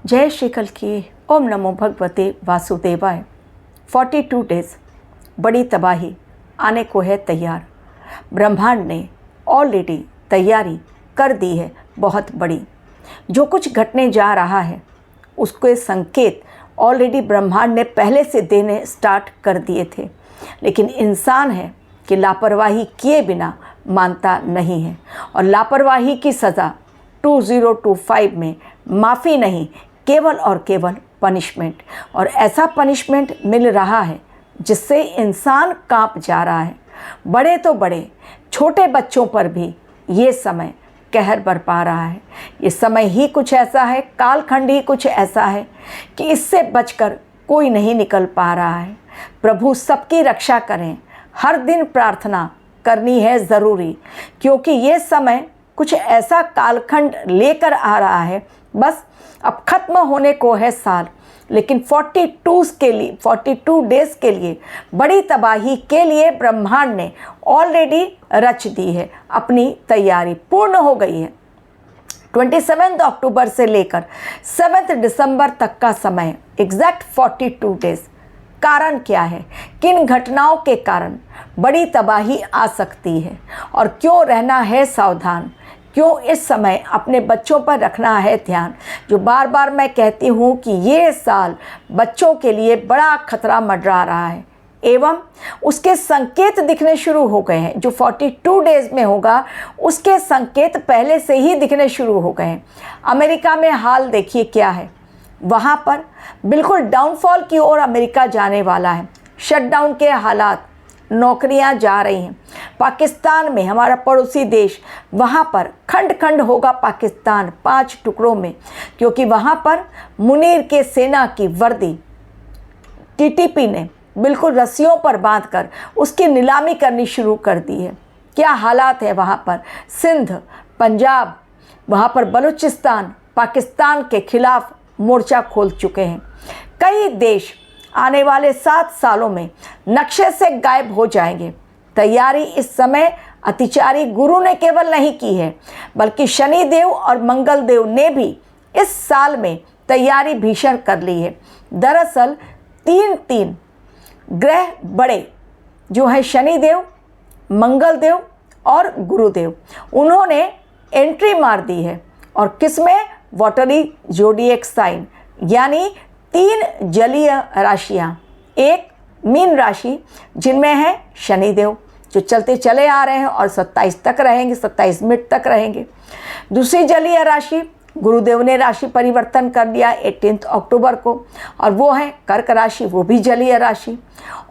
जय श्री कल की। ओम नमो भगवते वासुदेवाय। 42 डेज बड़ी तबाही आने को है तैयार। ब्रह्मांड ने ऑलरेडी तैयारी कर दी है बहुत बड़ी। जो कुछ घटने जा रहा है उसके संकेत ऑलरेडी ब्रह्मांड ने पहले से देने स्टार्ट कर दिए थे, लेकिन इंसान है कि लापरवाही किए बिना मानता नहीं है और लापरवाही की सज़ा 2025 में माफ़ी नहीं, केवल और केवल पनिशमेंट। और ऐसा पनिशमेंट मिल रहा है जिससे इंसान कांप जा रहा है। बड़े तो बड़े, छोटे बच्चों पर भी ये समय कहर बरपा रहा है। ये समय ही कुछ ऐसा है, कालखंड ही कुछ ऐसा है कि इससे बचकर कोई नहीं निकल पा रहा है। प्रभु सबकी रक्षा करें। हर दिन प्रार्थना करनी है ज़रूरी, क्योंकि ये समय कुछ ऐसा कालखंड लेकर आ रहा है। बस अब ख़त्म होने को है साल, लेकिन 42 डेज़ के लिए बड़ी तबाही के लिए ब्रह्मांड ने ऑलरेडी रच दी है। अपनी तैयारी पूर्ण हो गई है। 27 अक्टूबर से लेकर 7 दिसंबर तक का समय, एग्जैक्ट 42 डेज़। कारण क्या है? किन घटनाओं के कारण बड़ी तबाही आ सकती है और क्यों रहना है सावधान? क्यों इस समय अपने बच्चों पर रखना है ध्यान? जो बार बार मैं कहती हूँ कि ये साल बच्चों के लिए बड़ा खतरा मंडरा रहा है एवं उसके संकेत दिखने शुरू हो गए हैं। जो 42 डेज़ में होगा उसके संकेत पहले से ही दिखने शुरू हो गए हैं। अमेरिका में हाल देखिए क्या है। वहाँ पर बिल्कुल डाउनफॉल की ओर अमेरिका जाने वाला है। शटडाउन के हालात, नौकरियां जा रही हैं। पाकिस्तान में, हमारा पड़ोसी देश, वहाँ पर खंड खंड होगा पाकिस्तान 5 टुकड़ों में, क्योंकि वहाँ पर मुनीर के सेना की वर्दी टीटीपी ने बिल्कुल रस्सियों पर बांधकर उसकी नीलामी करनी शुरू कर दी है। क्या हालात है वहाँ पर? सिंध, पंजाब, वहाँ पर बलूचिस्तान पाकिस्तान के खिलाफ मोर्चा खोल चुके हैं। कई देश आने वाले 7 सालों में नक्शे से गायब हो जाएंगे। तैयारी इस समय अतिचारी गुरु ने केवल नहीं की है, बल्कि शनि देव और मंगल देव ने भी इस साल में तैयारी भीषण कर ली है। दरअसल 3 ग्रह बड़े जो हैं, शनि देव, मंगल देव और गुरुदेव, उन्होंने एंट्री मार दी है। और किसमें? वाटरी जोडिएक साइन, यानी 3 जलीय राशियाँ। एक मीन राशि जिनमें है शनिदेव, जो चलते चले आ रहे हैं और 27 तक रहेंगे, 27 मिनट तक रहेंगे। दूसरी जलीय राशि, गुरुदेव ने राशि परिवर्तन कर दिया 18 अक्टूबर को, और वो है कर्क राशि, वो भी जलीय राशि।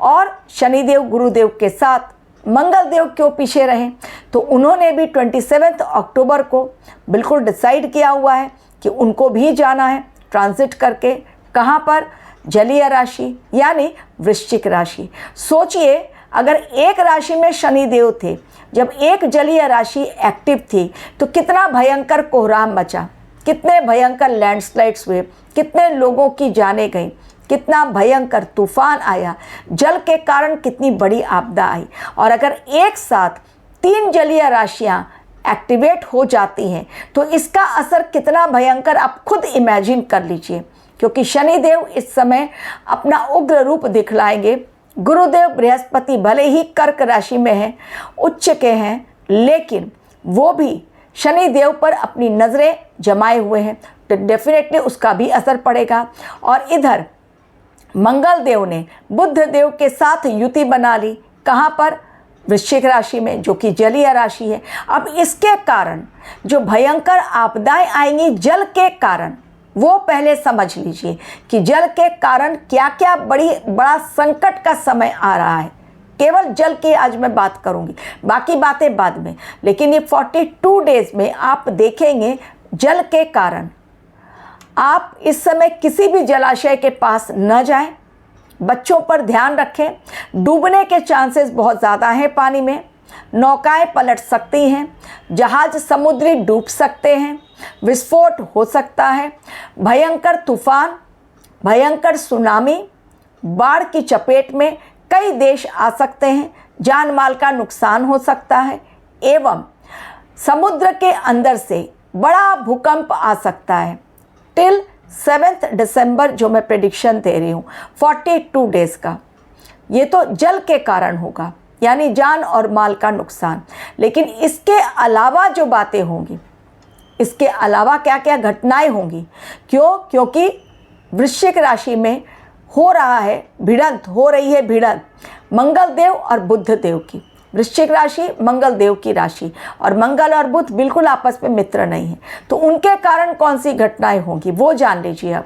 और शनिदेव गुरुदेव के साथ मंगल देव क्यों पीछे रहे? तो उन्होंने भी 27 अक्टूबर को बिल्कुल डिसाइड किया हुआ है कि उनको भी जाना है ट्रांजिट करके। कहाँ पर? जलीय राशि यानी वृश्चिक राशि। सोचिए, अगर एक राशि में शनि देव थे, जब एक जलीय राशि एक्टिव थी तो कितना भयंकर कोहराम मचा, कितने भयंकर लैंडस्लाइड्स हुए, कितने लोगों की जानें गई, कितना भयंकर तूफान आया, जल के कारण कितनी बड़ी आपदा आई। और अगर एक साथ 3 जलीय राशियाँ एक्टिवेट हो जाती हैं तो इसका असर कितना भयंकर आप खुद इमेजिन कर लीजिए। क्योंकि शनिदेव इस समय अपना उग्र रूप दिखलाएंगे। गुरुदेव बृहस्पति भले ही कर्क राशि में हैं, उच्च के हैं, लेकिन वो भी शनिदेव पर अपनी नज़रें जमाए हुए हैं, तो डेफिनेटली उसका भी असर पड़ेगा। और इधर मंगल देव ने बुध देव के साथ युति बना ली। कहाँ पर? वृश्चिक राशि में, जो कि जलीय राशि है। अब इसके कारण जो भयंकर आपदाएं आएंगी जल के कारण, वो पहले समझ लीजिए कि जल के कारण क्या क्या बड़ा संकट का समय आ रहा है। केवल जल की आज मैं बात करूंगी, बाकी बातें बाद में। लेकिन ये 42 डेज़ में आप देखेंगे जल के कारण आप इस समय किसी भी जलाशय के पास न जाएं। बच्चों पर ध्यान रखें। डूबने के चांसेस बहुत ज़्यादा हैं पानी में। नौकाएं पलट सकती हैं, जहाज समुद्री डूब सकते हैं, विस्फोट हो सकता है, भयंकर तूफान, भयंकर सुनामी, बाढ़ की चपेट में कई देश आ सकते हैं, जान माल का नुकसान हो सकता है, एवं समुद्र के अंदर से बड़ा भूकंप आ सकता है। टिल 7 दिसंबर जो मैं प्रेडिक्शन दे रही हूँ 42 डेज़ का, ये तो जल के कारण होगा, यानी जान और माल का नुकसान। लेकिन इसके अलावा जो बातें होंगी, इसके अलावा क्या क्या घटनाएं होंगी, क्योंकि वृश्चिक राशि में हो रहा है भिड़ंत, हो रही है भिड़ंत मंगल देव और बुध देव की। वृश्चिक राशि मंगल देव की राशि, और मंगल और बुध बिल्कुल आपस में मित्र नहीं है, तो उनके कारण कौन सी घटनाएं होंगी वो जान लीजिए। अब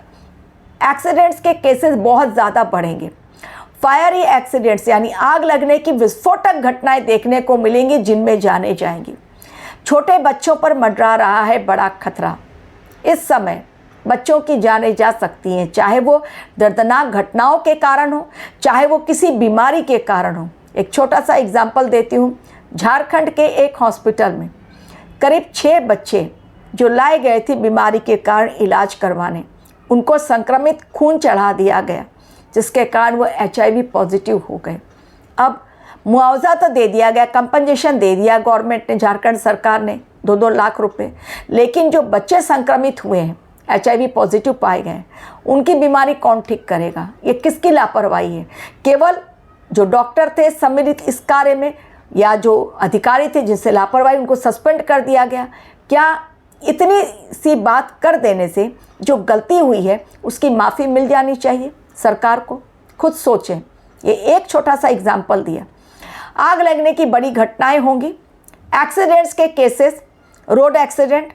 एक्सीडेंट्स के केसेस बहुत ज़्यादा बढ़ेंगे। फायरी एक्सीडेंट्स यानी आग लगने की विस्फोटक घटनाएं देखने को मिलेंगी, जिनमें जाने जाएंगी। छोटे बच्चों पर मंडरा रहा है बड़ा खतरा। इस समय बच्चों की जानें जा सकती हैं, चाहे वो दर्दनाक घटनाओं के कारण हो, चाहे वो किसी बीमारी के कारण हो। एक छोटा सा एग्जाम्पल देती हूँ। झारखंड के एक हॉस्पिटल में करीब 6 बच्चे जो लाए गए थे बीमारी के कारण इलाज करवाने, उनको संक्रमित खून चढ़ा दिया गया, जिसके कारण वो HIV पॉजिटिव हो गए। अब मुआवजा तो दे दिया गया, कंपनसेशन दे दिया गवर्नमेंट ने, झारखंड सरकार ने 2-2 लाख रुपए, लेकिन जो बच्चे संक्रमित हुए हैं, HIV पॉजिटिव पाए गए, उनकी बीमारी कौन ठीक करेगा? ये किसकी लापरवाही है? केवल जो डॉक्टर थे सम्मिलित इस कार्य में, या जो अधिकारी थे जिनसे लापरवाही, उनको सस्पेंड कर दिया गया। क्या इतनी सी बात कर देने से जो गलती हुई है उसकी माफ़ी मिल जानी चाहिए सरकार को? खुद सोचें। ये एक छोटा सा एग्जाम्पल दिया। आग लगने की बड़ी घटनाएं होंगी। एक्सीडेंट्स के केसेस, रोड एक्सीडेंट,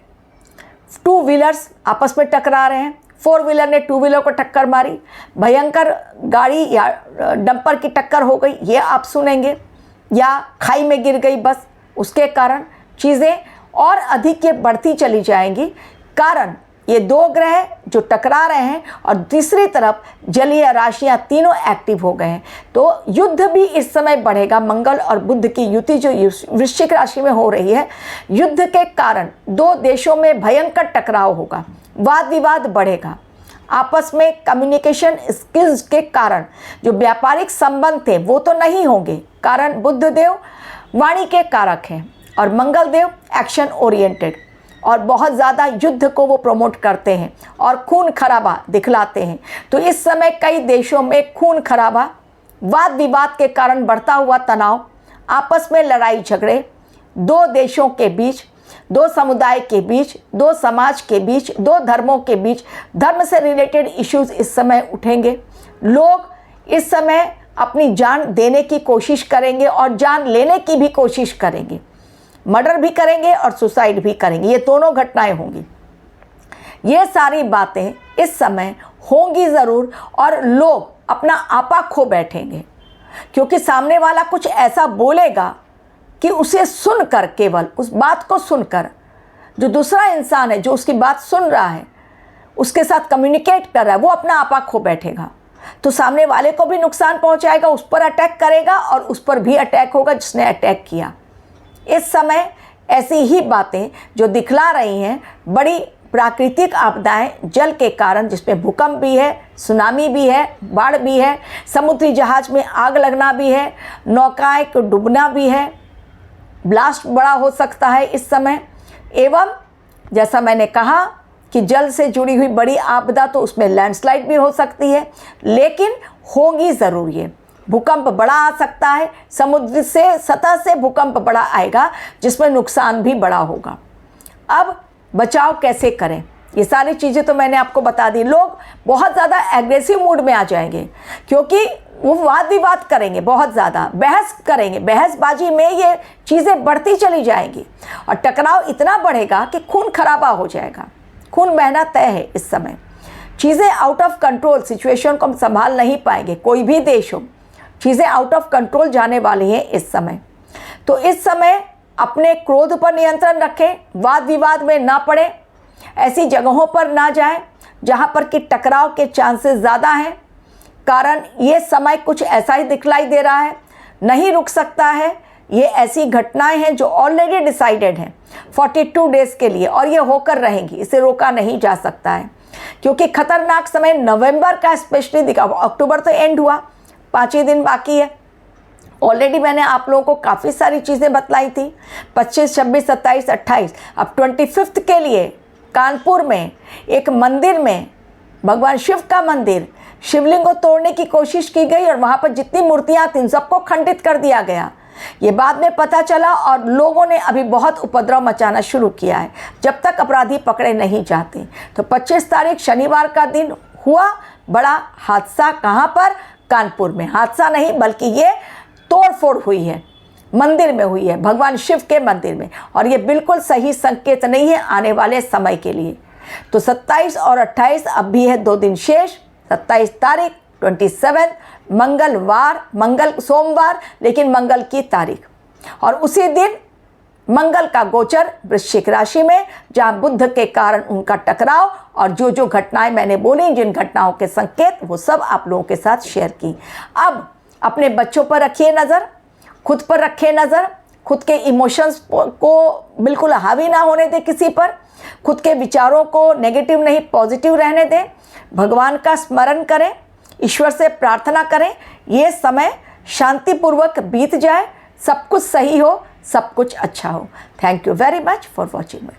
2 व्हीलर्स आपस में टकरा रहे हैं, 4 व्हीलर ने 2 व्हीलर को टक्कर मारी, भयंकर गाड़ी या डंपर की टक्कर हो गई, ये आप सुनेंगे, या खाई में गिर गई बस, उसके कारण चीज़ें और अधिक ये बढ़ती चली जाएंगी। कारण ये 2 ग्रह जो टकरा रहे हैं और तीसरी तरफ जलीय राशियाँ तीनों एक्टिव हो गए हैं, तो युद्ध भी इस समय बढ़ेगा। मंगल और बुध की युति जो वृश्चिक राशि में हो रही है, युद्ध के कारण 2 देशों में भयंकर टकराव होगा, वाद विवाद बढ़ेगा। आपस में कम्युनिकेशन स्किल्स के कारण जो व्यापारिक संबंध थे वो तो नहीं होंगे, कारण बुध देव वाणी के कारक हैं और मंगल देव एक्शन ओरिएंटेड, और बहुत ज़्यादा युद्ध को वो प्रमोट करते हैं और खून खराबा दिखलाते हैं। तो इस समय कई देशों में खून खराबा, वाद विवाद के कारण बढ़ता हुआ तनाव, आपस में लड़ाई झगड़े, 2 देशों के बीच, 2 समुदाय के बीच, 2 समाज के बीच, 2 धर्मों के बीच, धर्म से रिलेटेड इश्यूज इस समय उठेंगे। लोग इस समय अपनी जान देने की कोशिश करेंगे और जान लेने की भी कोशिश करेंगे, मर्डर भी करेंगे और सुसाइड भी करेंगे। ये दोनों घटनाएं होंगी। ये सारी बातें इस समय होंगी ज़रूर, और लोग अपना आपा खो बैठेंगे, क्योंकि सामने वाला कुछ ऐसा बोलेगा कि उसे सुनकर, केवल उस बात को सुनकर, जो दूसरा इंसान है जो उसकी बात सुन रहा है, उसके साथ कम्युनिकेट कर रहा है, वो अपना आपा खो बैठेगा। तो सामने वाले को भी नुकसान पहुंचाएगा, उस पर अटैक करेगा और उस पर भी अटैक होगा जिसने अटैक किया। इस समय ऐसी ही बातें जो दिखला रही हैं, बड़ी प्राकृतिक आपदाएं जल के कारण, जिसमें भूकंप भी है, सुनामी भी है, बाढ़ भी है, समुद्री जहाज में आग लगना भी है, नौकाएं को डूबना भी है, ब्लास्ट बड़ा हो सकता है इस समय। एवं जैसा मैंने कहा कि जल से जुड़ी हुई बड़ी आपदा, तो उसमें लैंडस्लाइड भी हो सकती है, लेकिन होगी ज़रूर। ये भूकंप बड़ा आ सकता है, समुद्र से, सतह से भूकंप बड़ा आएगा, जिसमें नुकसान भी बड़ा होगा। अब बचाव कैसे करें, ये सारी चीज़ें तो मैंने आपको बता दी। लोग बहुत ज़्यादा एग्रेसिव मूड में आ जाएंगे, क्योंकि वो वाद विवाद करेंगे, बहुत ज़्यादा बहस करेंगे, बहसबाजी में ये चीज़ें बढ़ती चली जाएंगी और टकराव इतना बढ़ेगा कि खून खराबा हो जाएगा, खून बहना तय है। इस समय चीज़ें आउट ऑफ कंट्रोल, सिचुएशन को हम संभाल नहीं पाएंगे, कोई भी देश हो, चीज़ें आउट ऑफ कंट्रोल जाने वाली हैं इस समय। तो इस समय अपने क्रोध पर नियंत्रण रखें, वाद विवाद में ना पड़े, ऐसी जगहों पर ना जाएं जहां पर कि टकराव के चांसेस ज़्यादा हैं। कारण ये समय कुछ ऐसा ही दिखलाई दे रहा है, नहीं रुक सकता है। ये ऐसी घटनाएं हैं जो ऑलरेडी डिसाइडेड हैं 42 डेज़ के लिए, और ये होकर रहेंगी, इसे रोका नहीं जा सकता है, क्योंकि खतरनाक समय नवंबर का स्पेशली दिखा। अक्टूबर तो एंड हुआ, 5 ही दिन बाकी है। ऑलरेडी मैंने आप लोगों को काफ़ी सारी चीज़ें बतलाई थी, 25, 26, 27, 28। अब 25 के लिए कानपुर में एक मंदिर में भगवान शिव का मंदिर, शिवलिंग को तोड़ने की कोशिश की गई और वहाँ पर जितनी मूर्तियाँ थीं सबको खंडित कर दिया गया। ये बाद में पता चला और लोगों ने अभी बहुत उपद्रव मचाना शुरू किया है जब तक अपराधी पकड़े नहीं जाते। तो 25 तारीख शनिवार का दिन हुआ बड़ा हादसा। कहाँ पर? कानपुर में। हादसा नहीं बल्कि ये तोड़फोड़ हुई है, मंदिर में हुई है, भगवान शिव के मंदिर में, और ये बिल्कुल सही संकेत नहीं है आने वाले समय के लिए। तो 27 और 28 अब भी है 2 दिन शेष। 27 तारीख 27 मंगल सोमवार, लेकिन मंगल की तारीख, और उसी दिन मंगल का गोचर वृश्चिक राशि में, जहां बुध के कारण उनका टकराव, और जो जो घटनाएं मैंने बोली, जिन घटनाओं के संकेत, वो सब आप लोगों के साथ शेयर की। अब अपने बच्चों पर रखिए नज़र, खुद पर रखिए नज़र, खुद के इमोशंस को बिल्कुल हावी ना होने दें किसी पर, खुद के विचारों को नेगेटिव नहीं पॉजिटिव रहने दें, भगवान का स्मरण करें, ईश्वर से प्रार्थना करें, ये समय शांतिपूर्वक बीत जाए, सब कुछ सही हो, सब कुछ अच्छा हो। Thank you very much for watching.